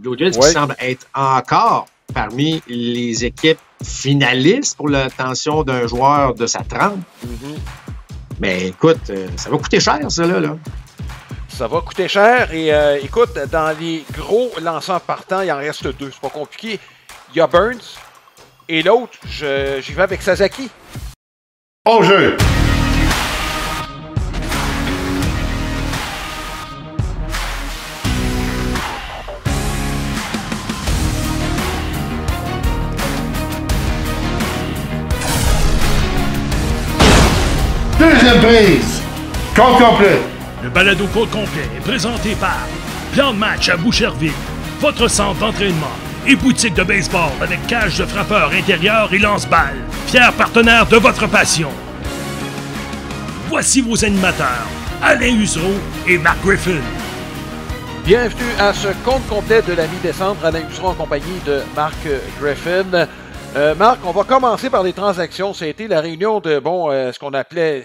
Les Blue Jays qui Ouais. semblent être encore parmi les équipes finalistes pour l'attention d'un joueur de sa trempe. Mais écoute, ça va coûter cher, ça, là. Ça va coûter cher. Et écoute, dans les gros lanceurs partants, il en reste deux. C'est pas compliqué. Il y a Burns. Et l'autre, j'y vais avec Sasaki. Au jeu! Deuxième prise! Compte complet! Le balado Côte complet est présenté par Plan de match à Boucherville, votre centre d'entraînement et boutique de baseball avec cage de frappeur intérieur et lance-balles, fier partenaire de votre passion. Voici vos animateurs, Alain Usereau et Mark Griffin. Bienvenue à ce compte complet de la mi-décembre. Alain Usereau en compagnie de Mark Griffin. Marc, on va commencer par les transactions. Ça a été la réunion de, ce qu'on appelait,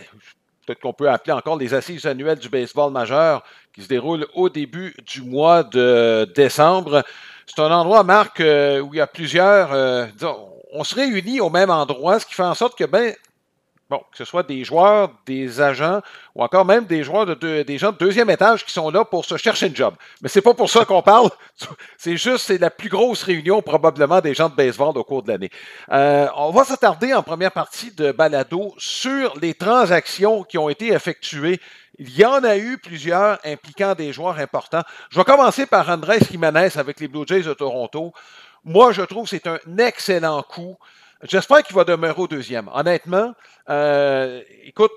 peut-être qu'on peut appeler encore les assises annuelles du baseball majeur qui se déroulent au début du mois de décembre. C'est un endroit, Marc, où il y a plusieurs, on se réunit au même endroit, ce qui fait en sorte que, que ce soit des joueurs, des agents ou encore même des joueurs des gens de deuxième étage qui sont là pour se chercher une job. Mais c'est pas pour ça qu'on parle. C'est la plus grosse réunion probablement des gens de baseball au cours de l'année. On va s'attarder en première partie de balado sur les transactions qui ont été effectuées. Il y en a eu plusieurs impliquant des joueurs importants. Je vais commencer par Andrés Giménez avec les Blue Jays de Toronto. Moi, je trouve que c'est un excellent coup. J'espère qu'il va demeurer au deuxième. Honnêtement, écoute,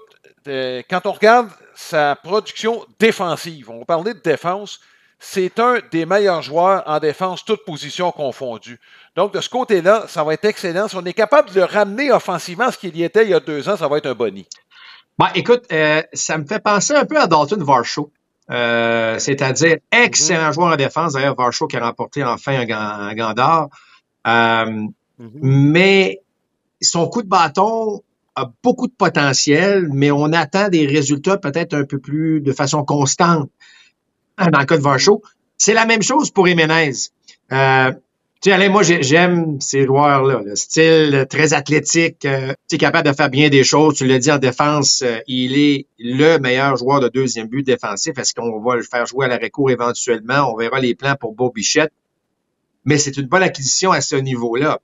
quand on regarde sa production défensive, on va parler de défense, c'est un des meilleurs joueurs en défense, toutes positions confondues. Donc, de ce côté-là, ça va être excellent. Si on est capable de le ramener offensivement à ce qu'il y était il y a 2 ans, ça va être un boni. Écoute, ça me fait penser un peu à Dalton Varsho. C'est-à-dire excellent joueur en défense. D'ailleurs, Varsho qui a remporté enfin un gant d'or. Mais son coup de bâton a beaucoup de potentiel, mais on attend des résultats peut-être un peu plus de façon constante. Dans le cas de Varsho, c'est la même chose pour Giménez. Tu sais, Alain, moi, j'aime ces joueurs-là. Le style très athlétique, capable de faire bien des choses. Tu l'as dit en défense, il est le meilleur joueur de deuxième but défensif. Est-ce qu'on va le faire jouer à l'arrêt-court éventuellement? On verra les plans pour Bo Bichette. Mais c'est une bonne acquisition à ce niveau-là.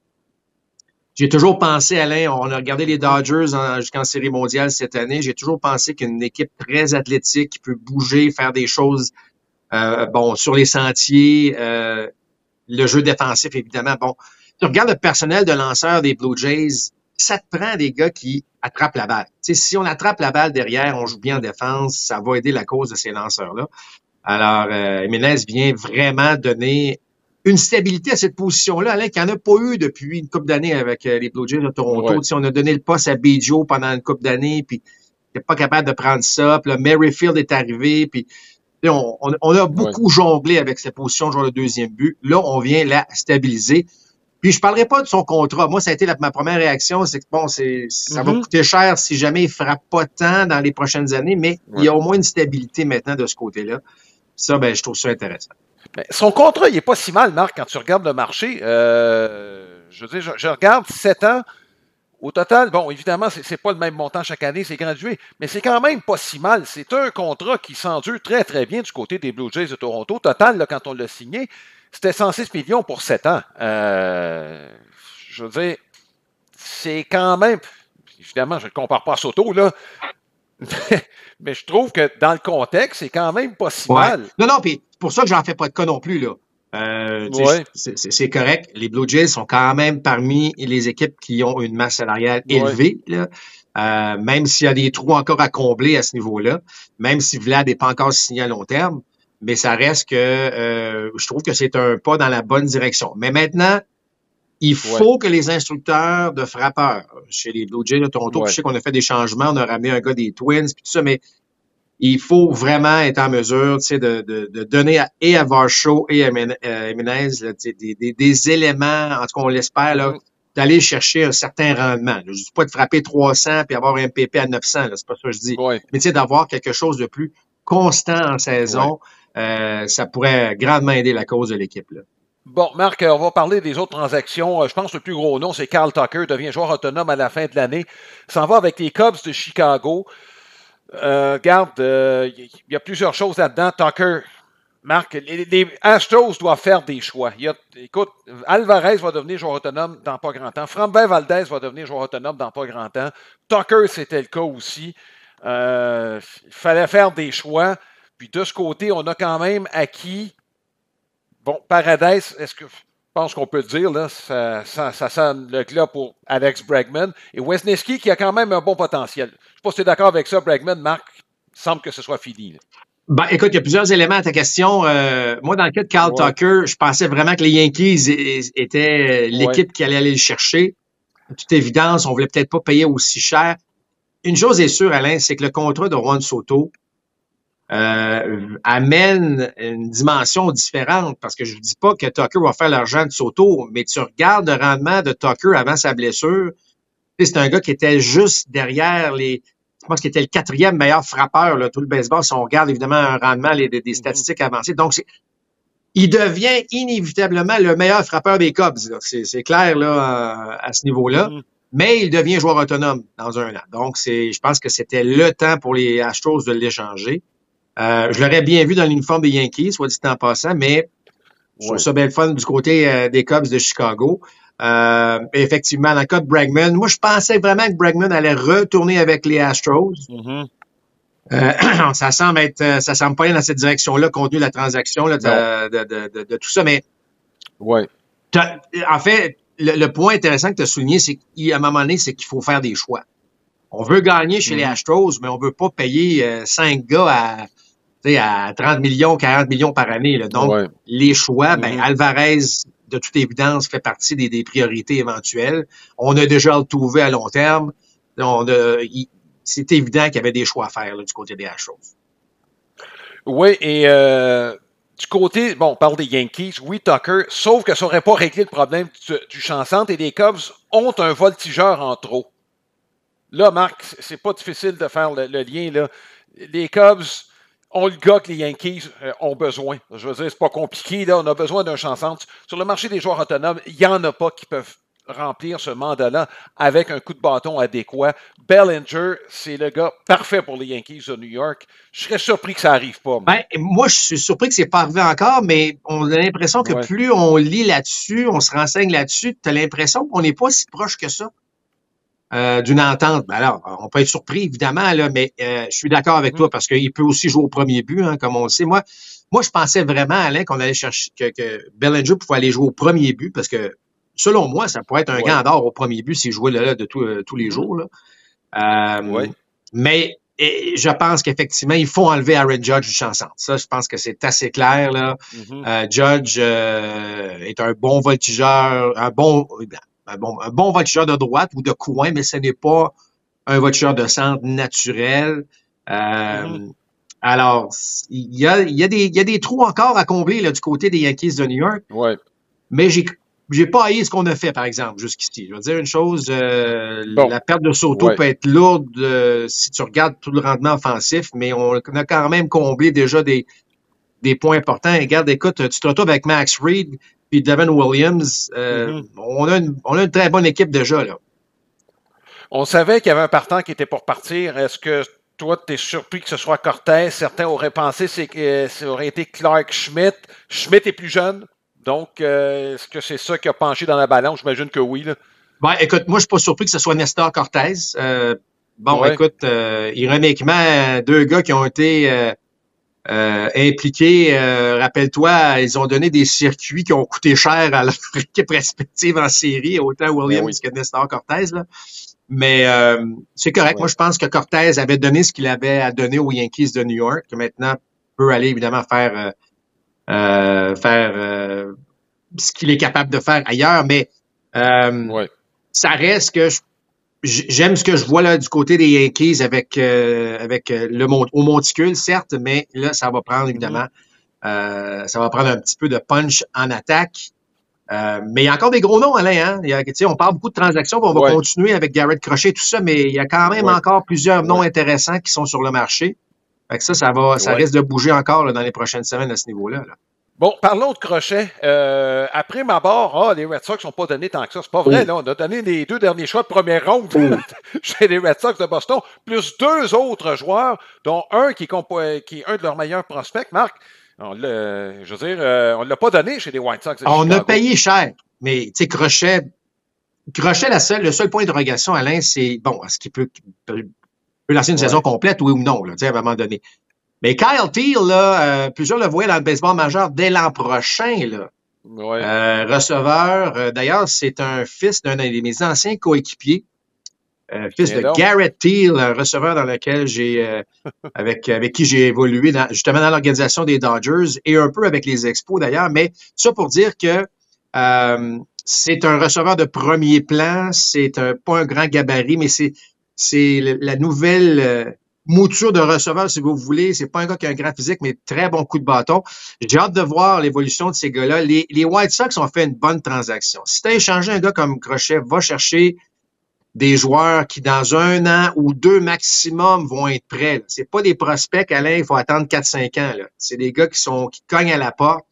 J'ai toujours pensé, Alain, on a regardé les Dodgers jusqu'en Série mondiale cette année. J'ai toujours pensé qu'une équipe très athlétique qui peut bouger, faire des choses sur les sentiers, le jeu défensif, évidemment. Tu regardes le personnel de lanceurs des Blue Jays, ça te prend des gars qui attrapent la balle. Tu sais, si on attrape la balle derrière, on joue bien en défense, ça va aider la cause de ces lanceurs-là. Alors, Giménez vient vraiment donner une stabilité à cette position-là, Alain, qu'il n'y en a pas eu depuis une couple d'années avec les Blue Jays de Toronto. Ouais. Tu sais, on a donné le poste à Biggio pendant une couple d'années, puis il n'était pas capable de prendre ça. Puis là, Merrifield est arrivé, puis on a beaucoup jonglé avec cette position de joueur de deuxième but. Là, on vient la stabiliser. Puis je parlerai pas de son contrat. Moi, ça a été ma première réaction, c'est que ça va coûter cher si jamais il frappe pas tant dans les prochaines années, mais il y a au moins une stabilité maintenant de ce côté-là. Ça, je trouve ça intéressant. Mais son contrat, il n'est pas si mal, Marc, quand tu regardes le marché. Je regarde 7 ans. Au total, évidemment, c'est pas le même montant chaque année, c'est gradué, mais c'est quand même pas si mal. C'est un contrat qui s'endure très, très bien du côté des Blue Jays de Toronto. Au total, là, quand on l'a signé, c'était 106 millions pour 7 ans. Je veux dire, c'est quand même... Évidemment, je ne le compare pas à Soto, là. Mais je trouve que dans le contexte, c'est quand même pas si mal. Non, puis c'est pour ça que j'en fais pas de cas non plus, là. C'est correct. Les Blue Jays sont quand même parmi les équipes qui ont une masse salariale élevée, là. Même s'il y a des trous encore à combler à ce niveau-là, même si Vlad n'est pas encore signé à long terme, mais ça reste que je trouve que c'est un pas dans la bonne direction. Mais maintenant, il faut que les instructeurs de frappeurs chez les Blue Jays de Toronto, je sais qu'on a fait des changements, on a ramené un gars des Twins, puis tout ça, mais il faut vraiment être en mesure, tu sais, de donner à Varsho et à Giménez des éléments, en tout cas, on l'espère, là, d'aller chercher un certain rendement. Je ne dis pas de frapper 300 puis avoir un PP à 900, c'est pas ça que je dis. Mais tu sais, d'avoir quelque chose de plus constant en saison, ça pourrait grandement aider la cause de l'équipe, là. Bon, Marc, on va parler des autres transactions. Je pense que le plus gros nom, c'est Carl Tucker, devient joueur autonome à la fin de l'année. S'en va avec les Cubs de Chicago. Regarde, il y a plusieurs choses là-dedans. Tucker, Marc, les Astros doivent faire des choix. Écoute, Alvarez va devenir joueur autonome dans pas grand temps. Framber Valdez va devenir joueur autonome dans pas grand temps. Tucker, c'était le cas aussi. Il fallait faire des choix. Puis de ce côté, on a quand même acquis. Bon, Paradise, est-ce que je pense qu'on peut le dire, là, ça sent le glas pour Alex Bregman. Et Wesneski qui a quand même un bon potentiel. Je ne sais pas si tu es d'accord avec ça, Bregman. Marc, il semble que ce soit fini. Là. Ben, écoute, il y a plusieurs éléments à ta question. Moi, dans le cas de Carl Tucker, je pensais vraiment que les Yankees étaient l'équipe qui allait aller le chercher. De toute évidence, on voulait peut-être pas payer aussi cher. Une chose est sûre, Alain, c'est que le contrat de Juan Soto amène une dimension différente, parce que je ne dis pas que Tucker va faire l'argent de Soto, mais tu regardes le rendement de Tucker avant sa blessure, c'est un gars qui était juste derrière je pense qu'il était le 4e meilleur frappeur, là, tout le baseball, si on regarde évidemment un rendement, des statistiques avancées. Donc, il devient inévitablement le meilleur frappeur des Cubs. C'est clair là, à ce niveau-là. Mais il devient joueur autonome dans un an. Donc, je pense que c'était le temps pour les Astros de l'échanger. Je l'aurais bien vu dans l'uniforme des Yankees, soit dit en passant, mais je trouve ça bien le fun du côté des Cubs de Chicago. Effectivement, dans le cas de Bregman, moi, je pensais vraiment que Bregman allait retourner avec les Astros. Ça semble pas aller dans cette direction-là, compte tenu de la transaction là, de tout ça, mais en fait, le point intéressant que tu as souligné, c'est qu'à un moment donné, c'est qu'il faut faire des choix. On veut gagner chez les Astros, mais on veut pas payer 5 gars à 30 millions, 40 millions par année. Là. Donc, les choix, Alvarez, de toute évidence, fait partie des priorités éventuelles. On a déjà le trouvé à long terme. C'est évident qu'il y avait des choix à faire là, du côté des Astros. Oui, et du côté, on parle des Yankees, oui, Tucker, sauf que ça n'aurait pas réglé le problème du champ-centre et les Cubs ont un voltigeur en trop. Là, Marc, c'est pas difficile de faire le lien. Là. Les Cubs ont le gars que les Yankees ont besoin. Je veux dire, c'est pas compliqué. Là. On a besoin d'un champ-centre. Sur le marché des joueurs autonomes, il n'y en a pas qui peuvent remplir ce mandat-là avec un coup de bâton adéquat. Bellinger, c'est le gars parfait pour les Yankees de New York. Je serais surpris que ça n'arrive pas. Moi, je suis surpris que c'est pas arrivé encore, mais on a l'impression que plus on lit là-dessus, on se renseigne là-dessus, tu as l'impression qu'on n'est pas si proche que ça d'une entente. Alors, on peut être surpris, évidemment, là, mais je suis d'accord avec toi parce qu'il peut aussi jouer au premier but, hein, comme on le sait. Moi, je pensais vraiment, Alain, qu'on allait chercher que Bellinger pouvait aller jouer au premier but parce que selon moi, ça pourrait être un gant d'or au premier but s'il jouait là de tous les jours. Là. Mais je pense qu'effectivement, il faut enlever Aaron Judge du champ-centre. Ça, je pense que c'est assez clair. Là. Judge est un bon voltigeur, un bon voltigeur de droite ou de coin, mais ce n'est pas un voltigeur de centre naturel. Alors, il y a des trous encore à combler là, du côté des Yankees de New York. Mais j'ai pas haï ce qu'on a fait, par exemple, jusqu'ici. Je veux dire une chose, la perte de Soto peut être lourde si tu regardes tout le rendement offensif, mais on a quand même comblé déjà des points importants. Et regarde, écoute, tu te retrouves avec Max Fried puis Devin Williams. On a une très bonne équipe déjà, là. On savait qu'il y avait un partant qui était pour partir. Est-ce que toi, tu es surpris que ce soit Cortés? Certains auraient pensé que ça aurait été Clark Schmidt. Schmidt est plus jeune. Donc, est-ce que c'est ça qui a penché dans la balance? J'imagine que oui. Là. Écoute, moi, je suis pas surpris que ce soit Nestor Cortés. Écoute, ironiquement, 2 gars qui ont été impliqués. Rappelle-toi, ils ont donné des circuits qui ont coûté cher à leur équipe respective en série, autant Williams que Nestor Cortés. Là. Mais c'est correct. Moi, je pense que Cortés avait donné ce qu'il avait à donner aux Yankees de New York, que maintenant peut aller évidemment faire ce qu'il est capable de faire ailleurs, mais ça reste que j'aime ce que je vois là du côté des Yankees avec au monticule, certes, mais là, ça va prendre évidemment ça va prendre un petit peu de punch en attaque. Mais il y a encore des gros noms, Alain. Hein? On parle beaucoup de transactions, on va continuer avec Garrett Crochet et tout ça, mais il y a quand même encore plusieurs noms intéressants qui sont sur le marché. Fait que ça risque de bouger encore là, dans les prochaines semaines à ce niveau-là. Là. Bon, parlons de crochet. Après ma barre, les Red Sox n'ont pas donné tant que ça. C'est pas vrai, là. On a donné les 2 derniers choix de première ronde chez les Red Sox de Boston, plus 2 autres joueurs, dont un qui est un de leurs meilleurs prospects, Marc. On l'a pas donné chez les White Sox. On a payé cher, mais tu sais, Crochet, le seul point d'interrogation, Alain, c'est, bon, est-ce qu'il peut lancer une saison complète, oui ou non, là, à un moment donné. Mais Kyle Teel, là, plusieurs le voyaient dans le baseball majeur dès l'an prochain, là. Ouais. Receveur, d'ailleurs, c'est un fils d'un de mes anciens coéquipiers, fils de donc. Garrett Teel, un receveur dans lequel avec qui j'ai évolué justement dans l'organisation des Dodgers et un peu avec les Expos d'ailleurs. Mais ça pour dire que c'est un receveur de premier plan, pas un grand gabarit, mais c'est la nouvelle mouture de receveur, si vous voulez. C'est pas un gars qui a un grand physique, mais très bon coup de bâton. J'ai hâte de voir l'évolution de ces gars-là. Les White Sox ont fait une bonne transaction. Si tu as échangé un gars comme Crochet, va chercher des joueurs qui, dans 1 an ou 2 maximum, vont être prêts. C'est pas des prospects, Alain, il faut attendre 4-5 ans. Là. C'est des gars qui cognent à la porte.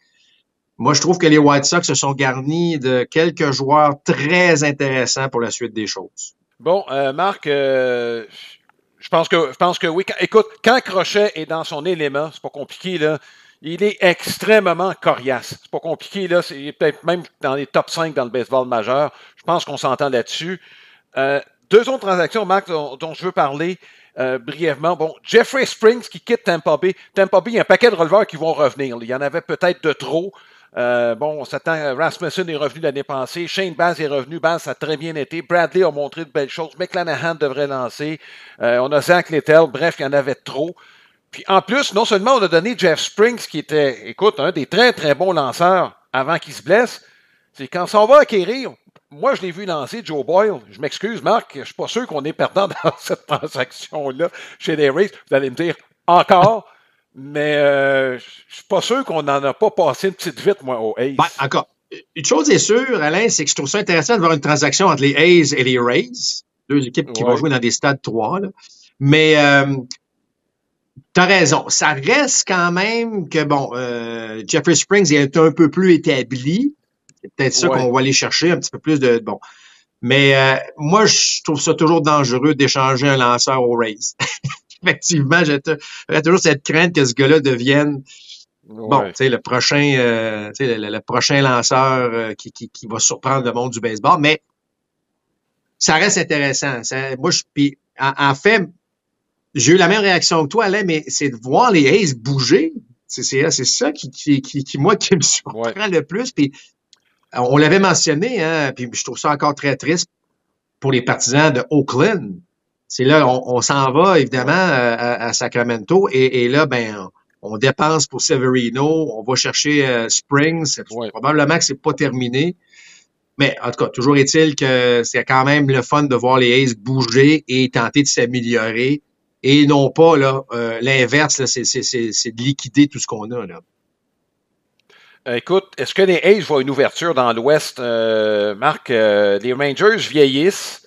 Moi, je trouve que les White Sox se sont garnis de quelques joueurs très intéressants pour la suite des choses. Bon, Marc, je pense que oui. Écoute, quand Crochet est dans son élément, c'est pas compliqué, là. Il est extrêmement coriace. C'est pas compliqué, là. C'est peut-être même dans les top 5 dans le baseball majeur. Je pense qu'on s'entend là-dessus. 2 autres transactions, Marc, dont je veux parler brièvement. Bon, Jeffrey Springs qui quitte Tampa Bay. Tampa Bay, il y a un paquet de releveurs qui vont revenir. Il y en avait peut-être de trop. On s'attend, Rasmussen est revenu l'année passée, Shane Baz est revenu, Baz a très bien été, Bradley a montré de belles choses, McClanahan devrait lancer, on a Zach Littell, bref, il y en avait trop. Puis en plus, non seulement on a donné Jeff Springs, qui était, écoute, un des très très bons lanceurs avant qu'il se blesse, c'est quand ça va acquérir, moi je l'ai vu lancer Joe Boyle, je m'excuse Marc, je suis pas sûr qu'on est perdant dans cette transaction-là chez les Rays, vous allez me dire, encore. Mais je suis pas sûr qu'on n'en a pas passé une petite vite, moi, aux A's. Ben, encore, une chose est sûre, Alain, c'est que je trouve ça intéressant de voir une transaction entre les A's et les Rays. 2 équipes qui vont jouer dans des stades 3. Là. Mais t'as raison. Ça reste quand même que, bon, Jeffrey Springs est un peu plus établi. C'est peut-être ça qu'on va aller chercher, un petit peu plus de... Bon. Mais moi, je trouve ça toujours dangereux d'échanger un lanceur aux Rays. Effectivement, j'aurais toujours cette crainte que ce gars-là devienne bon, tu sais, le prochain lanceur qui va surprendre le monde du baseball, mais ça reste intéressant. Puis en fait, j'ai eu la même réaction que toi, Alain, mais c'est de voir les A's bouger. C'est ça qui moi, qui me surprend le plus. Puis on l'avait mentionné, hein, puis je trouve ça encore très triste pour les partisans de Oakland. C'est là, on s'en va, évidemment, à Sacramento, et là, ben, on dépense pour Severino, on va chercher Springs. Probablement que c'est pas terminé. Mais, en tout cas, toujours est-il que c'est quand même le fun de voir les A's bouger et tenter de s'améliorer. Et non pas, là, l'inverse, là, c'est de liquider tout ce qu'on a, là. Écoute, est-ce que les A's voient une ouverture dans l'Ouest, Marc? Les Rangers vieillissent.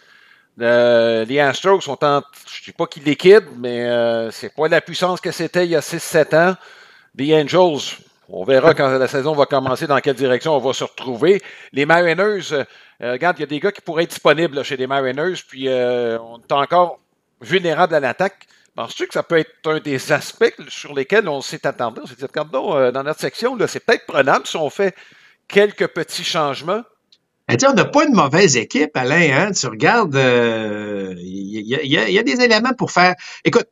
Les Astros sont je ne dis pas qu'ils liquident, mais c'est pas la puissance que c'était il y a 6-7 ans. Les Angels, on verra quand la saison va commencer dans quelle direction on va se retrouver. Les Mariners, regarde, il y a des gars qui pourraient être disponibles là, chez les Mariners, puis on est encore vulnérable à l'attaque. Penses-tu que ça peut être un des aspects sur lesquels on s'est attendu? On s'est dit, regardons, dans notre section, là, c'est peut-être prenable si on fait quelques petits changements. On n'a pas une mauvaise équipe, Alain. Hein? Tu regardes, y a des éléments pour faire... Écoute,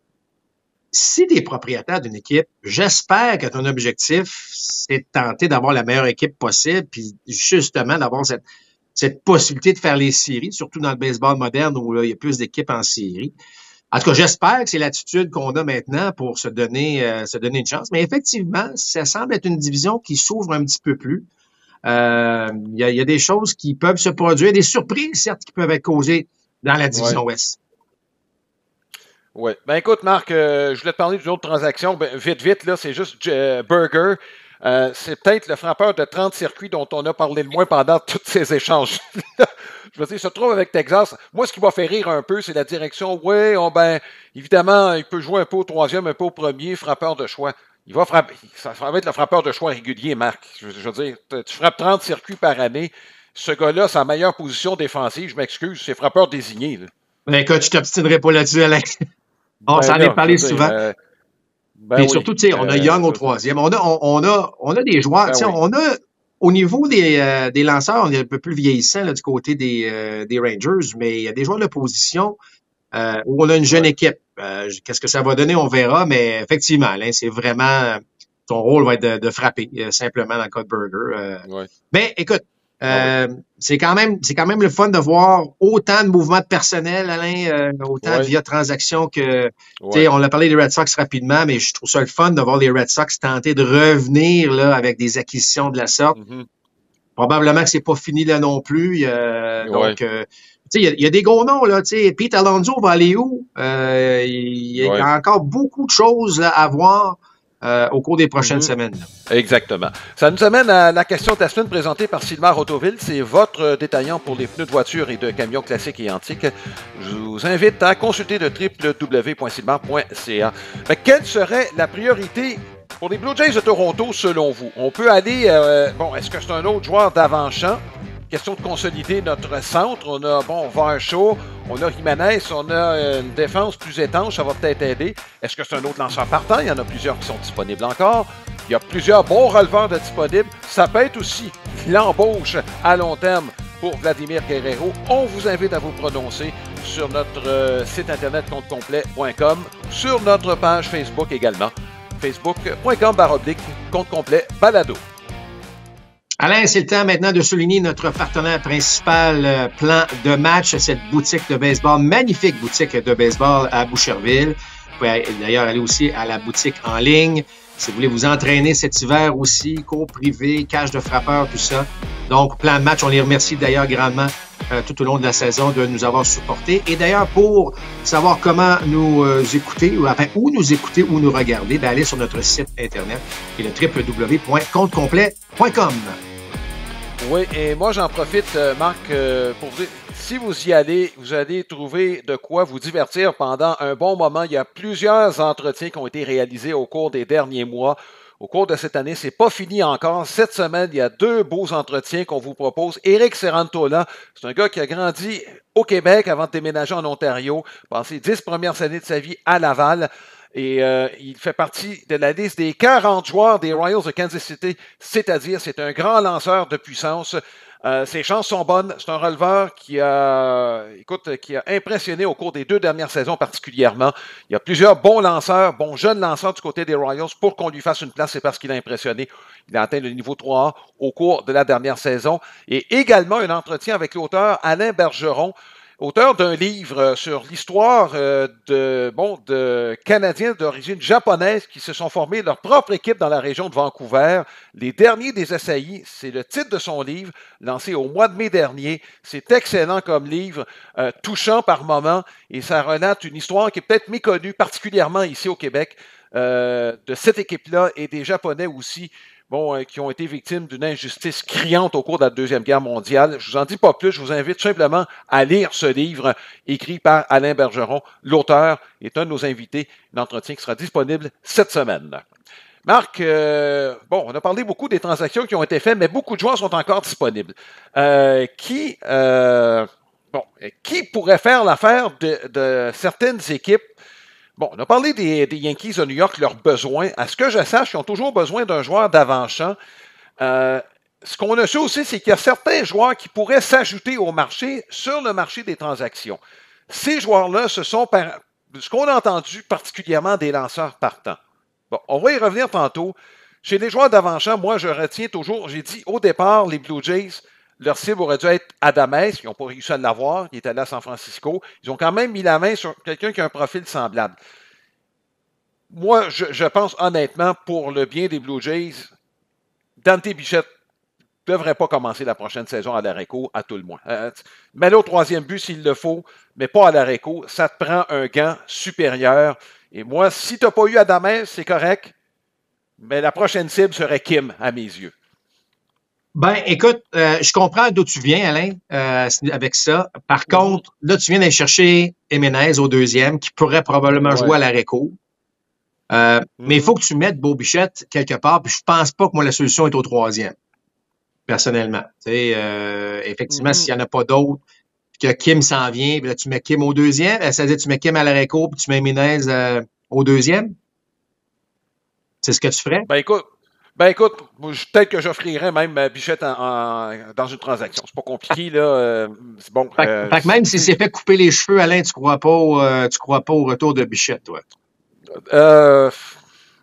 si tu es propriétaire d'une équipe, j'espère que ton objectif, c'est de tenter d'avoir la meilleure équipe possible, puis justement d'avoir cette possibilité de faire les séries, surtout dans le baseball moderne où il y a plus d'équipes en série. En tout cas, j'espère que c'est l'attitude qu'on a maintenant pour se donner une chance. Mais effectivement, ça semble être une division qui s'ouvre un petit peu plus. Il y a des choses qui peuvent se produire, des surprises, certes, qui peuvent être causées dans la division Ouest. Oui. Ben écoute, Marc, je voulais te parler d'une autre transaction. Ben, vite, là, c'est juste Burger. C'est peut-être le frappeur de 30 circuits dont on a parlé le moins pendant tous ces échanges. Je veux dire, il se trouve avec Texas. Moi, ce qui m'a fait rire un peu, c'est la direction. Oui, évidemment, il peut jouer un peu au 3e, un peu au 1er, frappeur de choix. il va frapper. Ça va être le frappeur de choix régulier, Marc. Je veux dire, tu frappes 30 circuits par année. Ce gars-là, sa meilleure position défensive, je m'excuse, c'est frappeur désigné. Là. Ben, écoute, je t'obstinerai pas là-dessus, Alain. On s'en est parlé souvent. Et surtout, tu sais, on a Young au troisième. On a des joueurs. Tu sais, on a, au niveau des lanceurs, on est un peu plus vieillissant là, du côté des Rangers, mais il y a des joueurs de position où on a une jeune équipe. Qu'est-ce que ça va donner, on verra, mais effectivement, Alain, c'est vraiment ton rôle va être de frapper, simplement dans le cas de Burger. Mais écoute, c'est quand même le fun de voir autant de mouvements de personnel, Alain, autant via transaction que, tu sais, on a parlé des Red Sox rapidement, mais je trouve ça le fun de voir les Red Sox tenter de revenir là avec des acquisitions de la sorte. Probablement que c'est pas fini là non plus. Donc, tu sais, il y a des gros noms là. Tu sais, Pete Alonso va aller où Il y a encore beaucoup de choses là, à voir. Au cours des prochaines semaines. Exactement. Ça nous amène à la question de la semaine présentée par Sylmar Autoville. C'est votre détaillant pour les pneus de voiture et de camions classiques et antiques. Je vous invite à consulter le www.sylmar.ca. Quelle serait la priorité pour les Blue Jays de Toronto selon vous? On peut aller... est-ce que c'est un autre joueur d'avant-champ? Question de consolider notre centre. On a, Varsho, on a Jimenez, on a une défense plus étanche, ça va peut-être aider. Est-ce que c'est un autre lanceur partant? Il y en a plusieurs qui sont disponibles encore. Il y a plusieurs bons releveurs de disponibles. Ça peut être aussi l'embauche à long terme pour Vladimir Guerrero. On vous invite à vous prononcer sur notre site internet comptecomplet.com, sur notre page Facebook également, facebook.com/comptecomplet-balado. Alain, c'est le temps maintenant de souligner notre partenaire principal, Plan de Match, cette boutique de baseball, magnifique boutique de baseball à Boucherville. Vous pouvez d'ailleurs aller aussi à la boutique en ligne. Si vous voulez vous entraîner cet hiver aussi, cours privé, cage de frappeur, tout ça. Donc, Plan de Match, on les remercie d'ailleurs grandement tout au long de la saison de nous avoir supportés. Et d'ailleurs, pour savoir comment nous écouter, où nous écouter ou nous regarder, allez sur notre site internet qui est le www.comptecomplet.com. Oui, et moi j'en profite, Marc, pour vous dire, si vous y allez, vous allez trouver de quoi vous divertir pendant un bon moment. Il y a plusieurs entretiens qui ont été réalisés au cours des derniers mois. Au cours de cette année, c'est pas fini encore. Cette semaine, il y a 2 beaux entretiens qu'on vous propose. Éric Serrantola, c'est un gars qui a grandi au Québec avant de déménager en Ontario, passé 10 premières années de sa vie à Laval. Et il fait partie de la liste des 40 joueurs des Royals de Kansas City, c'est-à-dire c'est un grand lanceur de puissance. Ses chances sont bonnes. C'est un releveur qui a impressionné au cours des 2 dernières saisons particulièrement. Il y a plusieurs bons lanceurs, bons jeunes lanceurs du côté des Royals. Pour qu'on lui fasse une place, c'est parce qu'il a impressionné. Il a atteint le niveau 3A au cours de la dernière saison. Et également un entretien avec l'auteur Alain Bergeron, auteur d'un livre sur l'histoire de Canadiens d'origine japonaise qui se sont formés leur propre équipe dans la région de Vancouver. Les derniers des SAI, c'est le titre de son livre, lancé au mois de mai dernier. C'est excellent comme livre, touchant par moments, et ça relate une histoire qui est peut-être méconnue, particulièrement ici au Québec, de cette équipe-là et des Japonais aussi, qui ont été victimes d'une injustice criante au cours de la Deuxième Guerre mondiale. Je vous en dis pas plus, je vous invite simplement à lire ce livre écrit par Alain Bergeron. L'auteur est un de nos invités, un entretien qui sera disponible cette semaine. Marc, on a parlé beaucoup des transactions qui ont été faites, mais beaucoup de joueurs sont encore disponibles. Qui pourrait faire l'affaire de certaines équipes? On a parlé des Yankees de New York, leurs besoins. À ce que je sache, ils ont toujours besoin d'un joueur d'avant-champ. Ce qu'on a su aussi, c'est qu'il y a certains joueurs qui pourraient s'ajouter au marché, sur le marché des transactions. Ces joueurs-là, ce sont, ce qu'on a entendu, particulièrement des lanceurs partants. On va y revenir tantôt. Chez les joueurs d'avant-champ, moi, je retiens toujours, j'ai dit au départ, les Blue Jays, leur cible aurait dû être Adames. Ils n'ont pas réussi à l'avoir. Il est allé à San Francisco. Ils ont quand même mis la main sur quelqu'un qui a un profil semblable. Moi, je pense honnêtement, pour le bien des Blue Jays, Dante Bichette ne devrait pas commencer la prochaine saison à l'Areco, à tout le moins. Mets-le au 3e but s'il le faut, mais pas à l'Areco. Ça te prend un gant supérieur. Et moi, si tu n'as pas eu Adames, c'est correct. Mais la prochaine cible serait Kim, à mes yeux. Écoute, je comprends d'où tu viens, Alain, avec ça. Par contre, là, tu viens d'aller chercher Jimenez au 2e, qui pourrait probablement jouer à l'Areco. Mais il faut que tu mettes Bo Bichette quelque part, puis je pense pas que moi, la solution est au troisième, personnellement. Effectivement, s'il n'y en a pas d'autres, que Kim s'en vient, puis là, tu mets Kim au deuxième, c'est-à-dire tu mets Kim à l'arrêt-court, puis tu mets Menez au deuxième? C'est ce que tu ferais? Ben écoute, peut-être que j'offrirais même Bichette dans une transaction. C'est pas compliqué, là. C'est bon. Fait que même s'il s'est fait couper les cheveux, Alain, tu crois pas au retour de Bichette, toi?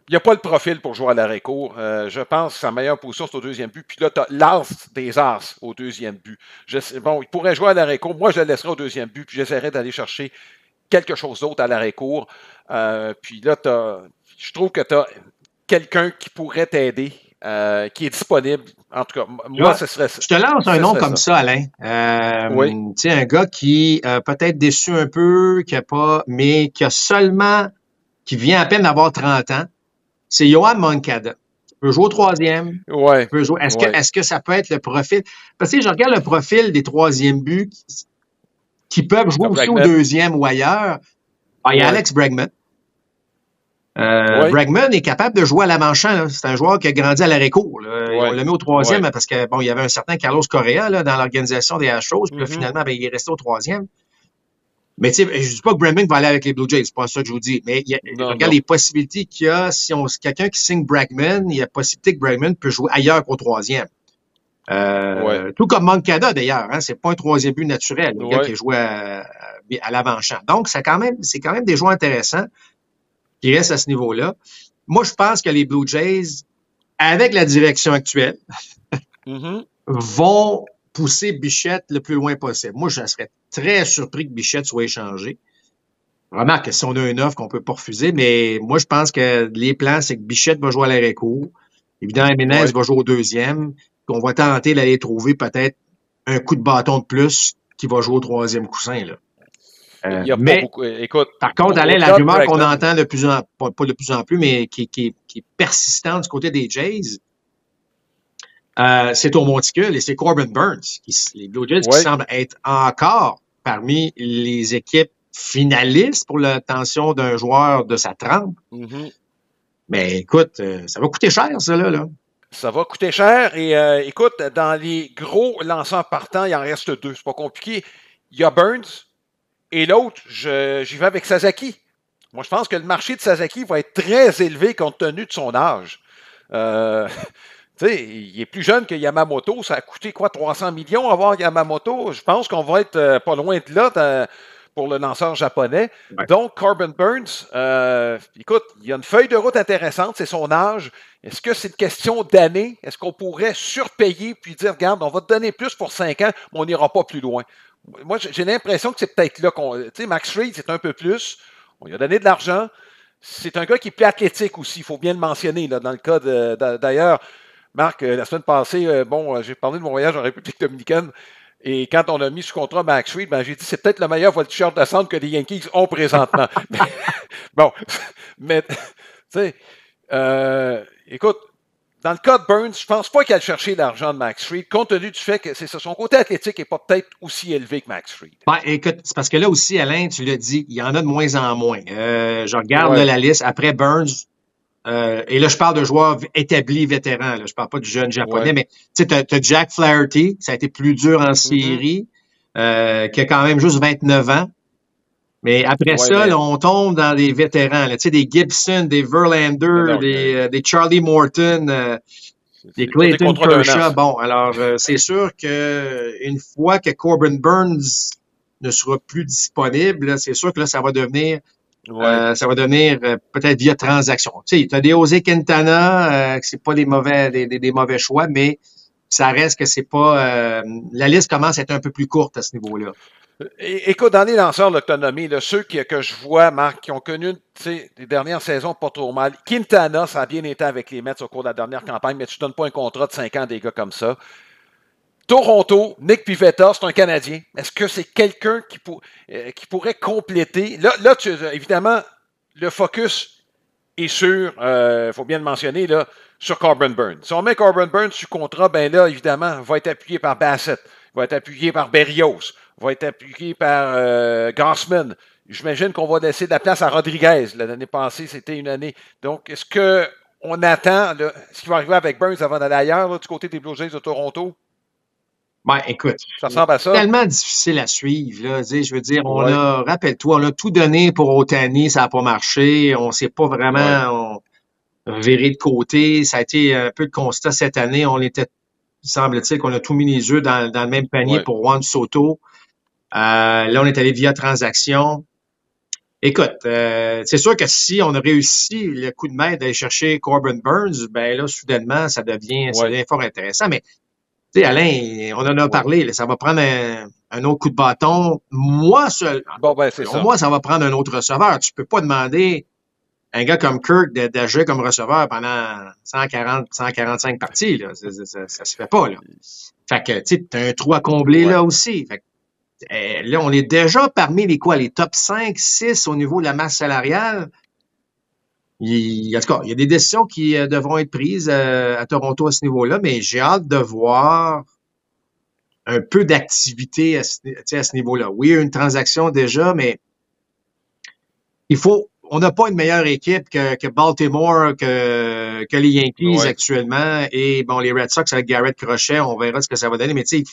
Il n'y a pas le profil pour jouer à l'arrêt-court. Je pense que sa meilleure position, c'est au deuxième but. Puis là, tu as l'as des as au deuxième but. Il pourrait jouer à l'arrêt-court. Moi, je le laisserais au deuxième but, puis j'essaierais d'aller chercher quelque chose d'autre à l'arrêt-court. Puis là, je trouve que tu as quelqu'un qui pourrait t'aider, qui est disponible. En tout cas, moi, ce serait ça. Je te lance un nom comme ça, Alain. Oui. Tu sais, un gars qui peut-être déçu un peu, mais qui vient à peine d'avoir 30 ans. C'est Yohan Moncada. Il peut jouer au troisième. Ouais. Est-ce que ça peut être le profil? Parce que je regarde le profil des troisièmes buts qui peuvent jouer aussi au deuxième ou ailleurs. Il y a Alex Bregman. Bregman est capable de jouer à l'avant-champ. C'est un joueur qui a grandi à l'arrêt-court. On l'a mis au troisième parce que il y avait un certain Carlos Correa dans l'organisation des Astros. Puis là, finalement, il est resté au troisième. Mais tu sais, je dis pas que Bregman va aller avec les Blue Jays, c'est pas ça que je vous dis. Mais regarde les possibilités qu'il y a. Si quelqu'un qui signe Bregman, il y a possibilité que Bregman peut jouer ailleurs qu'au troisième. Tout comme Moncada d'ailleurs, hein, c'est pas un troisième but naturel, le gars qui joue à l'avant-champ. Donc, c'est quand même des joueurs intéressants qui restent à ce niveau-là. Moi, je pense que les Blue Jays, avec la direction actuelle, vont pousser Bichette le plus loin possible. Moi, je serais très surpris que Bichette soit échangé. Remarque que si on a une offre qu'on peut pas refuser, mais moi, je pense que les plans, c'est que Bichette va jouer à l'arrêt-court. Évidemment, Menez va jouer au deuxième. Qu'on va tenter d'aller trouver peut-être un coup de bâton de plus qui va jouer au troisième coussin, là. Il y a pas beaucoup. Écoute, par contre, Alain, la rumeur qu'on entend pas de plus en plus, mais qui est persistante du côté des Jays, c'est au monticule et c'est Corbin Burns, les Blue Jays qui semblent être encore parmi les équipes finalistes pour l'attention d'un joueur de sa trempe. Mais écoute, ça va coûter cher, ça, là. Ça va coûter cher. Et écoute, dans les gros lanceurs partants, il en reste deux. C'est pas compliqué. Il y a Burns et l'autre, j'y vais avec Sasaki. Moi, je pense que le marché de Sasaki va être très élevé compte tenu de son âge. Tu sais, il est plus jeune que Yamamoto. Ça a coûté quoi, 300 millions avoir Yamamoto? Je pense qu'on va être pas loin de là pour le lanceur japonais. Donc, Corbin Burns, écoute, il y a une feuille de route intéressante, c'est son âge. Est-ce que c'est une question d'année? Est-ce qu'on pourrait surpayer puis dire, regarde, on va te donner plus pour 5 ans, mais on n'ira pas plus loin? Moi, j'ai l'impression que c'est peut-être là qu'on... Tu sais, Max Fried, c'est un peu plus. On lui a donné de l'argent. C'est un gars qui est plus athlétique aussi, il faut bien le mentionner, là, dans le cas d'ailleurs, Marc, la semaine passée, j'ai parlé de mon voyage en République dominicaine. Et quand on a mis sous contrat Max Fried, j'ai dit c'est peut-être le meilleur voltigeur de centre que les Yankees ont présentement. mais tu sais, écoute, dans le cas de Burns, je pense pas qu'il aille chercher l'argent de Max Fried, compte tenu du fait que son côté athlétique n'est pas peut-être aussi élevé que Max Fried. Écoute, c'est parce que là aussi, Alain, tu l'as dit, il y en a de moins en moins. Je regarde la liste. Après Burns, et là, je parle de joueurs établis, vétérans. Là. Je parle pas du jeune japonais, mais tu sais, t'as Jack Flaherty, ça a été plus dur en série, qui a quand même juste 29 ans. Mais après ça, là, on tombe dans des vétérans. Tu sais, des Gibson, des Verlander, des Charlie Morton, des Clayton Kershaw. Bon, alors, c'est sûr que une fois que Corbin Burns ne sera plus disponible, là, c'est sûr que là, ça va devenir peut-être via transaction. Tu sais, tu as des José Quintana, que c'est pas des mauvais choix, mais ça reste que c'est pas... la liste commence à être un peu plus courte à ce niveau-là. Écoute, dans les lanceurs d'autonomie, ceux que je vois, Marc, qui ont connu des dernières saisons pas trop mal, Quintana, ça a bien été avec les Mets au cours de la dernière campagne, mais tu ne donnes pas un contrat de 5 ans à des gars comme ça. Toronto, Nick Pivetta, c'est un Canadien. Est-ce que c'est quelqu'un qui pourrait compléter? Là, évidemment, le focus est sur, faut bien le mentionner, là, sur Corbin Burns. Si on met Corbin Burns sur contrat, ben là, évidemment, va être appuyé par Bassett, va être appuyé par Berrios, va être appuyé par Gausman. J'imagine qu'on va laisser de la place à Rodriguez. L'année passée, c'était une année. Donc, est-ce qu'on attend ce qui va arriver avec Burns avant d'aller ailleurs, là, du côté des Blue Jays de Toronto? Ben, écoute, Ça ressemble à ça. c'est tellement difficile à suivre. Là. Je veux dire, rappelle-toi, on a tout donné pour Ohtani, ça n'a pas marché. On ne s'est pas vraiment viré de côté. Ça a été un peu le constat cette année. Semble-t-il qu'on a tout mis les œufs dans le même panier pour Juan Soto. Là, on est allé via transaction. Écoute, c'est sûr que si on a réussi le coup de maître d'aller chercher Corbin Burns, ben là, soudainement, ça devient fort intéressant. Mais tu sais, Alain, on en a parlé, là, ça va prendre un autre coup de bâton. Moi, ça va prendre un autre receveur. Tu peux pas demander à un gars comme Kirk d'agir comme receveur pendant 145 parties. Là. Ça se fait pas. Là. Fait que, tu sais, t'as un trou à combler là aussi. Fait que, là, on est déjà parmi les top 5, 6 au niveau de la masse salariale. En tout cas, il y a des décisions qui devront être prises à Toronto à ce niveau-là, mais j'ai hâte de voir un peu d'activité à ce niveau-là. Oui, il y a une transaction déjà, mais on n'a pas une meilleure équipe que Baltimore, que les Yankees actuellement, et bon, les Red Sox avec Garrett Crochet, on verra ce que ça va donner, mais tu sais,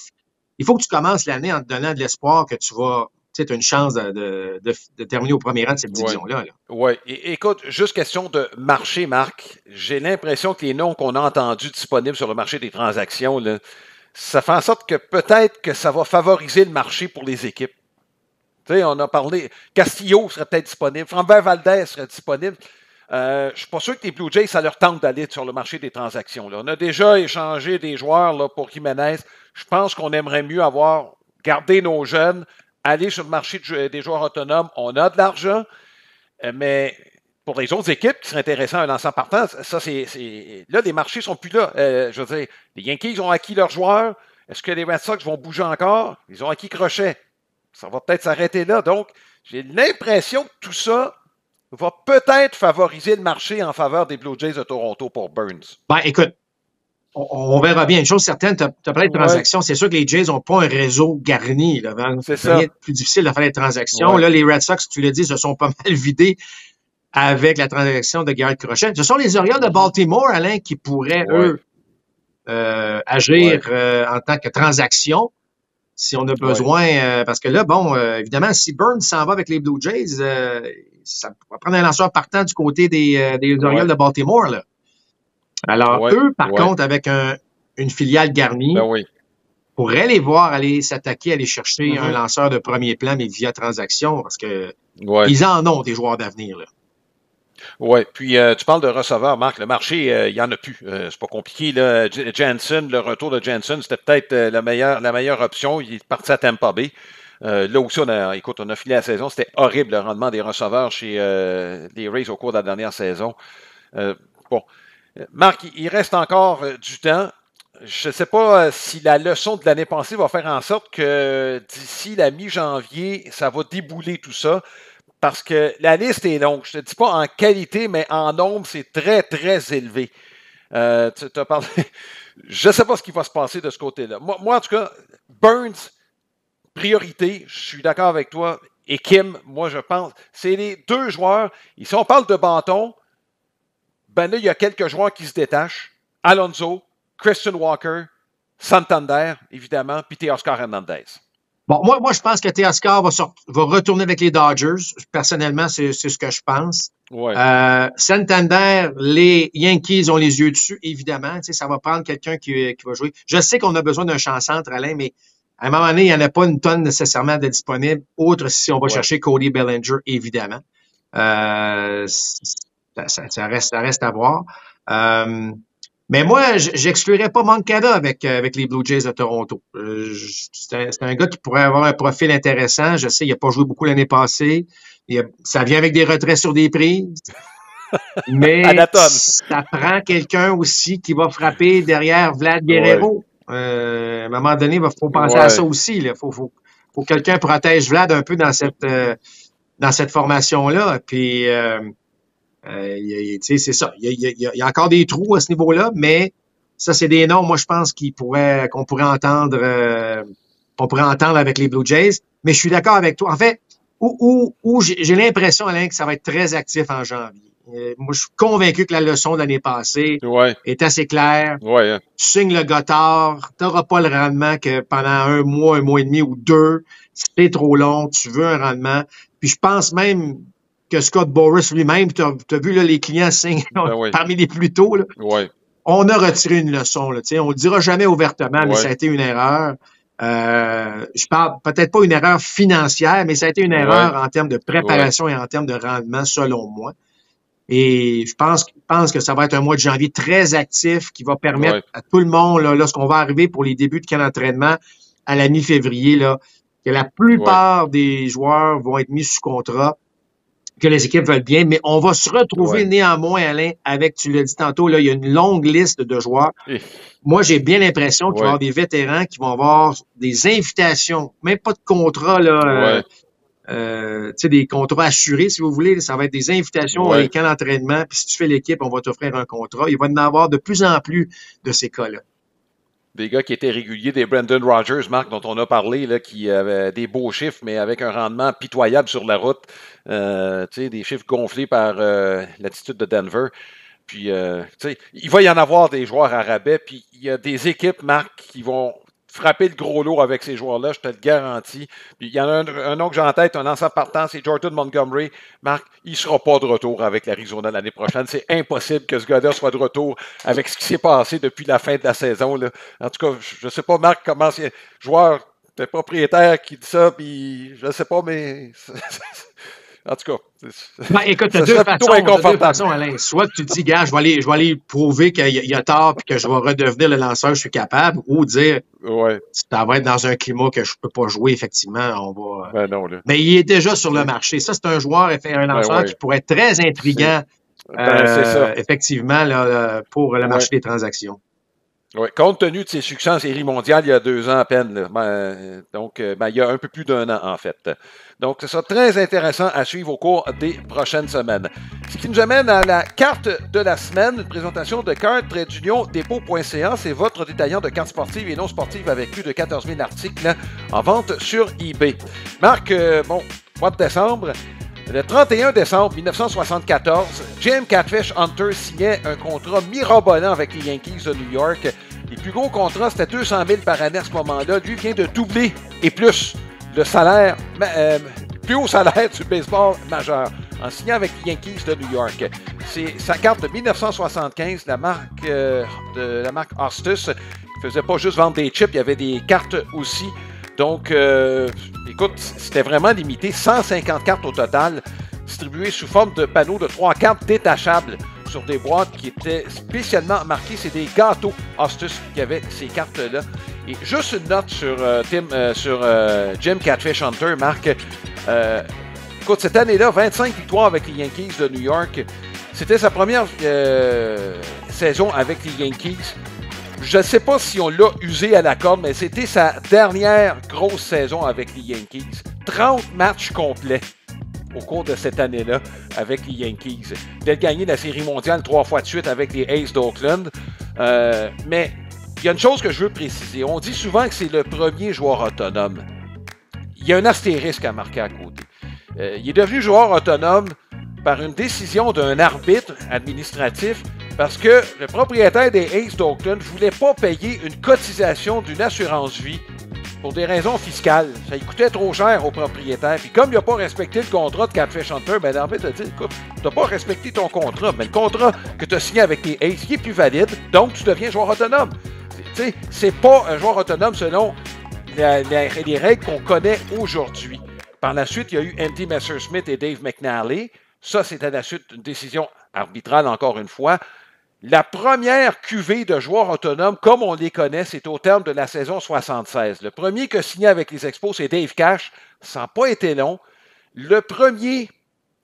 il faut que tu commences l'année en te donnant de l'espoir que tu as une chance de terminer au premier rang de cette division-là. Oui. Écoute, juste question de marché, Marc. J'ai l'impression que les noms qu'on a entendus disponibles sur le marché des transactions, là, ça fait en sorte que peut-être que ça va favoriser le marché pour les équipes. Tu sais, on a parlé, Castillo serait peut-être disponible, Framber Valdez serait disponible. Je suis pas sûr que les Blue Jays, ça leur tente d'aller sur le marché des transactions. Là. On a déjà échangé des joueurs là, pour Jiménez. Je pense qu'on aimerait mieux garder nos jeunes, aller sur le marché des joueurs autonomes. On a de l'argent, mais pour les autres équipes qui seraient intéressants à un lanceur partant, ça, là, les marchés sont plus là. Je veux dire, les Yankees ont acquis leurs joueurs. Est-ce que les Red Sox vont bouger encore? Ils ont acquis Crochet. Ça va peut-être s'arrêter là. Donc, j'ai l'impression que tout ça va peut-être favoriser le marché en faveur des Blue Jays de Toronto pour Burns. Ben, écoute, on verra bien. Une chose certaine, tu as parlé de transactions. C'est sûr que les Jays n'ont pas un réseau garni. C'est ça. C'est plus difficile de faire des transactions. Là, les Red Sox, tu l'as dit, se sont pas mal vidés avec la transaction de Garrett Crochet. Ce sont les Orioles de Baltimore, Alain, qui pourraient, eux, agir en tant que transaction si on a besoin. Parce que là, bon, évidemment, si Burns s'en va avec les Blue Jays, ça va prendre un lanceur partant du côté des Orioles de Baltimore. Là. Alors, eux, par contre, avec une filiale garnie, pourraient les voir aller s'attaquer, aller chercher un lanceur de premier plan, mais via transaction, parce que ils en ont des joueurs d'avenir. Oui, puis tu parles de receveurs, Marc. Le marché, il n'y en a plus. C'est pas compliqué. Là. Jansen, le retour de Jansen, c'était peut-être la meilleure option. Il est parti à Tampa Bay. Là aussi, on a filé la saison. C'était horrible le rendement des receveurs chez les Rays au cours de la dernière saison. Marc, il reste encore du temps. Je ne sais pas si la leçon de l'année passée va faire en sorte que d'ici la mi-janvier, ça va débouler tout ça. Parce que la liste est longue. Je ne te dis pas en qualité, mais en nombre, c'est très, très élevé. Tu as parlé. Je ne sais pas ce qui va se passer de ce côté-là. Moi, en tout cas, Burns, priorité, je suis d'accord avec toi. Et Kim, moi, je pense, c'est les deux joueurs. Et si on parle de bâton, ben là, il y a quelques joueurs qui se détachent. Alonso, Christian Walker, Santander, évidemment, puis Teoscar Hernandez. Bon, moi, je pense que Teoscar va retourner avec les Dodgers. Personnellement, c'est ce que je pense. Santander, les Yankees ont les yeux dessus, évidemment. Tu sais, ça va prendre quelqu'un qui va jouer. Je sais qu'on a besoin d'un champ-centre, Alain, mais à un moment donné, il n'y en a pas une tonne nécessairement de disponible. Autre si on va chercher Cody Bellinger, évidemment. Ça reste à voir. Mais moi, j'exclurais pas Moncada avec les Blue Jays de Toronto. C'est un gars qui pourrait avoir un profil intéressant. Je sais, il n'a pas joué beaucoup l'année passée. Ça vient avec des retraits sur des prises. Mais ça prend quelqu'un aussi qui va frapper derrière Vlad Guerrero. À un moment donné, il faut penser à ça aussi. Il faut que quelqu'un protège Vlad un peu dans cette formation-là. Puis c'est ça. Il y a encore des trous à ce niveau-là, mais ça, c'est des noms, moi, je pense qu'on pourrait entendre avec les Blue Jays. Mais je suis d'accord avec toi. En fait, où j'ai l'impression, Alain, que ça va être très actif en janvier. Moi, je suis convaincu que la leçon de l'année passée est assez claire. Ouais, hein. Tu signes le Gothard, tu n'auras pas le rendement que pendant un mois et demi ou 2. C'est trop long, tu veux un rendement. Puis je pense même que Scott Boras lui-même, tu as vu là, les clients signent parmi les plus tôt. Là. Ouais. On a retiré une leçon. Là, on ne le dira jamais ouvertement, mais ça a été une erreur. Je parle peut-être pas une erreur financière, mais ça a été une erreur en termes de préparation et en termes de rendement, selon moi. Et je pense que ça va être un mois de janvier très actif qui va permettre à tout le monde, là, lorsqu'on va arriver pour les débuts de camp d'entraînement à la mi-février, là, que la plupart des joueurs vont être mis sous contrat, que les équipes veulent bien, mais on va se retrouver néanmoins, Alain, avec, tu l'as dit tantôt, là, il y a une longue liste de joueurs. Moi, j'ai bien l'impression qu'il va y avoir des vétérans qui vont avoir des invitations, même pas de contrat, là, des contrats assurés, si vous voulez. Ça va être des invitations à les camps d'entraînement. Puis si tu fais l'équipe, on va t'offrir un contrat. Il va y en avoir de plus en plus de ces cas-là. Des gars qui étaient réguliers, des Brendan Rodgers, Marc, dont on a parlé, là, qui avaient des beaux chiffres, mais avec un rendement pitoyable sur la route. Des chiffres gonflés par l'attitude de Denver. Puis, il va y en avoir des joueurs à rabais. Puis, il y a des équipes, Marc, qui vont frapper le gros lot avec ces joueurs-là, je te le garantis. Puis il y en a un nom que j'ai en tête, un ancien partant, c'est Jordan Montgomery. Marc, il ne sera pas de retour avec l'Arizona l'année prochaine. C'est impossible que ce gars-là soit de retour avec ce qui s'est passé depuis la fin de la saison. Là. En tout cas, je ne sais pas, Marc, comment c'est joueur, t'es propriétaire qui dit ça, puis je ne sais pas, mais... En tout cas, écoute, tu as deux façons, Alain. Soit tu te dis, gars, je vais aller prouver qu'il y a tort et que je vais redevenir le lanceur, je suis capable, ou dire, ça va être dans un climat que je peux pas jouer, effectivement, on va... Mais il est déjà sur le marché. Ça, c'est un joueur, un lanceur qui pourrait être très intriguant, effectivement, là, pour le marché des transactions. Oui, compte tenu de ses succès en série mondiale il y a 2 ans à peine. Là. Il y a un peu plus d'1 an, en fait. Donc, ce sera très intéressant à suivre au cours des prochaines semaines. Ce qui nous amène à la carte de la semaine, une présentation de carte-dépôt.ca. C'est votre détaillant de cartes sportives et non sportives avec plus de 14 000 articles en vente sur eBay. Marc, mois de décembre. Le 31 décembre 1974, Jim Catfish Hunter signait un contrat mirobolant avec les Yankees de New York. Les plus gros contrats, c'était 200 000 par année à ce moment-là. Lui vient de doubler et plus le salaire, plus haut salaire du baseball majeur en signant avec les Yankees de New York. C'est sa carte de 1975, la marque Hostus. Il ne faisait pas juste vendre des chips, il y avait des cartes aussi. Donc, écoute, c'était vraiment limité. 150 cartes au total, distribuées sous forme de panneaux de 3 cartes détachables sur des boîtes qui étaient spécialement marquées. C'est des gâteaux Hostus qui avaient ces cartes-là. Et juste une note sur Jim Catfish Hunter, Marc. Écoute, cette année-là, 25 victoires avec les Yankees de New York. C'était sa première saison avec les Yankees. Je ne sais pas si on l'a usé à la corde, mais c'était sa dernière grosse saison avec les Yankees. 30 matchs complets au cours de cette année-là avec les Yankees. Il a gagné la Série mondiale 3 fois de suite avec les A's d'Oakland. Mais il y a une chose que je veux préciser. On dit souvent que c'est le premier joueur autonome. Il y a un astérisque à marquer à côté. Il est devenu joueur autonome par une décision d'un arbitre administratif parce que le propriétaire des A's d'Oakland ne voulait pas payer une cotisation d'une assurance-vie pour des raisons fiscales. Ça lui coûtait trop cher au propriétaire. Puis comme il n'a pas respecté le contrat de Catfish Hunter, l'arbitre a dit, écoute, tu n'as pas respecté ton contrat, mais le contrat que tu as signé avec les A's, il est plus valide, donc tu deviens joueur autonome. C'est pas un joueur autonome selon les règles qu'on connaît aujourd'hui. Par la suite, il y a eu Andy Messersmith et Dave McNally. Ça, c'était la suite d'une décision arbitrale, encore une fois. La première cuvée de joueurs autonomes, comme on les connaît, c'est au terme de la saison 76. Le premier qui a signé avec les Expos, c'est Dave Cash. Ça n'a pas été long. Le premier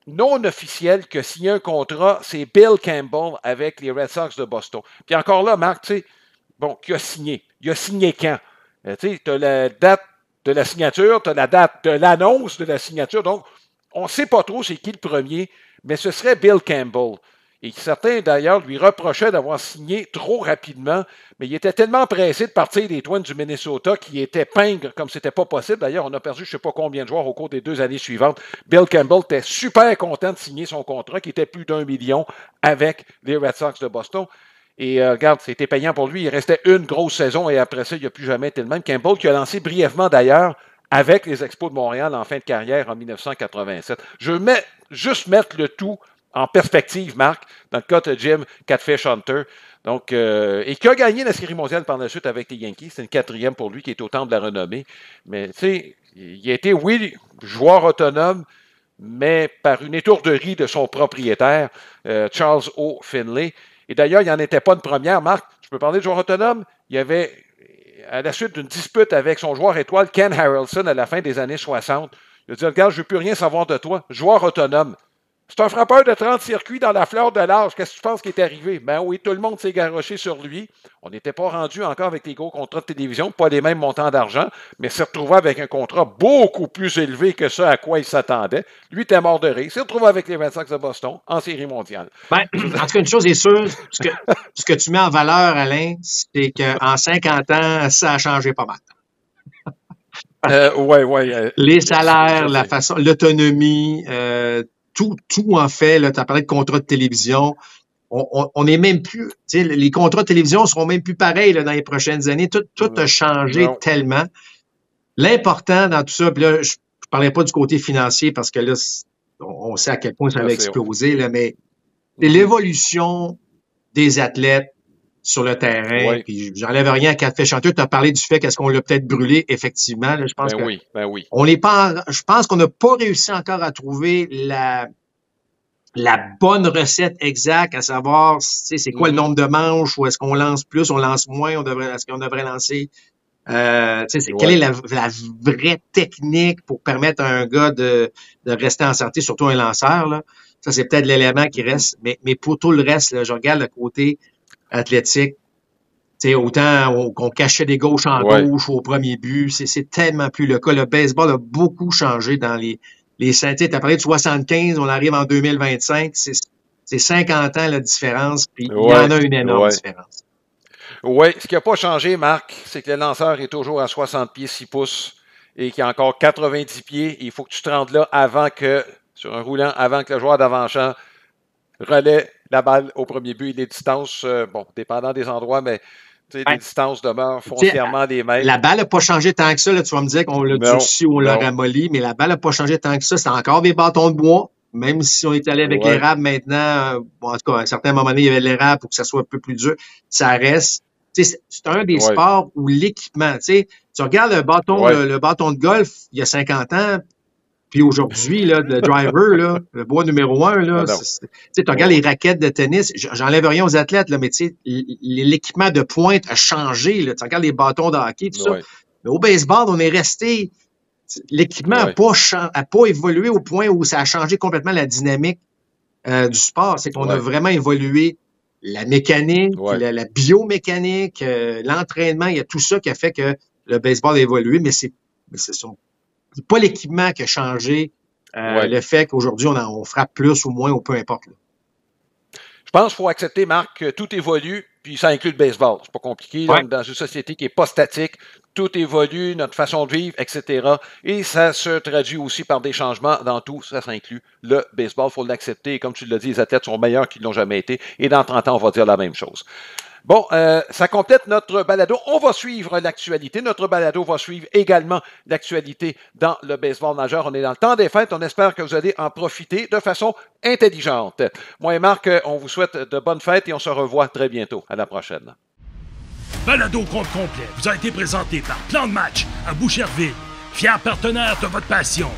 non officiel qui a signé un contrat, c'est Bill Campbell avec les Red Sox de Boston. Puis encore là, Marc, tu sais, qui a signé? Il a signé quand? Tu as la date de la signature, tu as la date de l'annonce de la signature. Donc, on ne sait pas trop c'est qui le premier, mais ce serait Bill Campbell. et certains d'ailleurs lui reprochaient d'avoir signé trop rapidement, mais il était tellement pressé de partir des Twins du Minnesota qu'il était pingre comme c'était pas possible. D'ailleurs, on a perdu je ne sais pas combien de joueurs au cours des 2 années suivantes. Bill Campbell était super content de signer son contrat qui était plus d'1 million avec les Red Sox de Boston. Et regarde, c'était payant pour lui. Il restait une grosse saison et après ça, il n'a plus jamais été le même. Campbell qui a lancé brièvement d'ailleurs avec les Expos de Montréal en fin de carrière en 1987. Je veux juste mettre le tout en perspective, Marc, dans le cas de Jim Catfish Hunter. Donc, et qui a gagné la Série mondiale par la suite avec les Yankees. C'est une 4e pour lui qui est au temple de la renommée. Mais tu sais, il a été, oui, joueur autonome, mais par une étourderie de son propriétaire, Charles O. Finlay. Et d'ailleurs, il n'en était pas une première, Marc. Je peux parler de joueur autonome? Il y avait, à la suite d'une dispute avec son joueur étoile, Ken Harrelson, à la fin des années 60, il a dit, regarde, je ne veux plus rien savoir de toi. Joueur autonome. C'est un frappeur de 30 circuits dans la fleur de l'âge. Qu'est-ce que tu penses qui est arrivé? Ben oui, tout le monde s'est garoché sur lui. On n'était pas rendu encore avec les gros contrats de télévision, pas les mêmes montants d'argent, mais s'est retrouvé avec un contrat beaucoup plus élevé que ce à quoi il s'attendait. Lui était mort de rire. Il s'est retrouvé avec les Red Sox de Boston en Série mondiale. Ben, en tout cas, une chose est sûre, ce que tu mets en valeur, Alain, c'est qu'en 50 ans, ça a changé pas mal. Les salaires, la façon, l'autonomie, tout en fait, tu as parlé de contrats de télévision. On est même plus, tu sais, les contrats de télévision seront même plus pareils là, dans les prochaines années. Tout a changé tellement. L'important dans tout ça, puis là, je ne parlerai pas du côté financier parce que là, on sait à quel point ça va exploser, là, mais c'est l'évolution des athlètes sur le terrain. Puis j'enlève rien à Catfish Hunter. Tu as parlé du fait qu'est-ce qu'on l'a peut-être brûlé, effectivement. Là, je pense on n'est pas. Je pense qu'on n'a pas réussi encore à trouver la bonne recette exacte, à savoir c'est quoi le nombre de manches, ou est-ce qu'on lance plus, on lance moins, est-ce qu'on devrait lancer. Quelle est la vraie technique pour permettre à un gars de rester en santé, surtout un lanceur, là. Ça, c'est peut-être l'élément qui reste. Mais pour tout le reste, là, je regarde le côté athlétique. Autant qu'on cachait des gauches en gauche au premier but, c'est tellement plus le cas. Le baseball a beaucoup changé dans les 5. Tu as parlé de 75, on arrive en 2025. C'est 50 ans la différence, puis il y en a une énorme différence. Oui, ce qui n'a pas changé, Marc, c'est que le lanceur est toujours à 60 pieds, 6 pouces et qu'il y a encore 90 pieds. Il faut que tu te rendes là sur un roulant, avant que le joueur d'avant-champ relaie la balle au premier but. Les distances, dépendant des endroits, mais les distances demeurent foncièrement les mêmes. La balle n'a pas changé tant que ça. Là, tu vas me dire qu'on l'a durci ou on l'a ramolli, mais la balle n'a pas changé tant que ça. C'est encore des bâtons de bois. Même si on est allé avec l'érable maintenant, en tout cas, à un certain moment donné, il y avait l'érable pour que ça soit un peu plus dur. Ça reste. C'est un des sports où l'équipement, tu regardes le bâton de golf il y a 50 ans, puis aujourd'hui, là, le driver, là, le bois numéro 1, là, tu regardes les raquettes de tennis, j'enlève rien aux athlètes, là, mais l'équipement de pointe a changé, là, tu regardes les bâtons de hockey, tout ça. Mais au baseball, on est resté, l'équipement n'a pas évolué au point où ça a changé complètement la dynamique du sport. C'est qu'on a vraiment évolué la mécanique, la biomécanique, l'entraînement, il y a tout ça qui a fait que le baseball a évolué, mais c'est pas l'équipement qui a changé le fait qu'aujourd'hui, on frappe plus ou moins, ou peu importe. Là. Je pense qu'il faut accepter, Marc, que tout évolue, puis ça inclut le baseball. C'est pas compliqué. Là, dans une société qui n'est pas statique, tout évolue, notre façon de vivre, etc. Et ça se traduit aussi par des changements dans tout. Ça inclut le baseball. Il faut l'accepter. Et comme tu l'as dit, les athlètes sont meilleurs qu'ils n'ont jamais été. Et dans 30 ans, on va dire la même chose. Bon, ça complète notre balado. On va suivre l'actualité. Notre balado va suivre également l'actualité dans le baseball majeur. On est dans le temps des fêtes. On espère que vous allez en profiter de façon intelligente. Moi et Marc, on vous souhaite de bonnes fêtes et on se revoit très bientôt. À la prochaine. Balado compte complet vous a été présenté par Plan de match à Boucherville, fier partenaire de votre passion.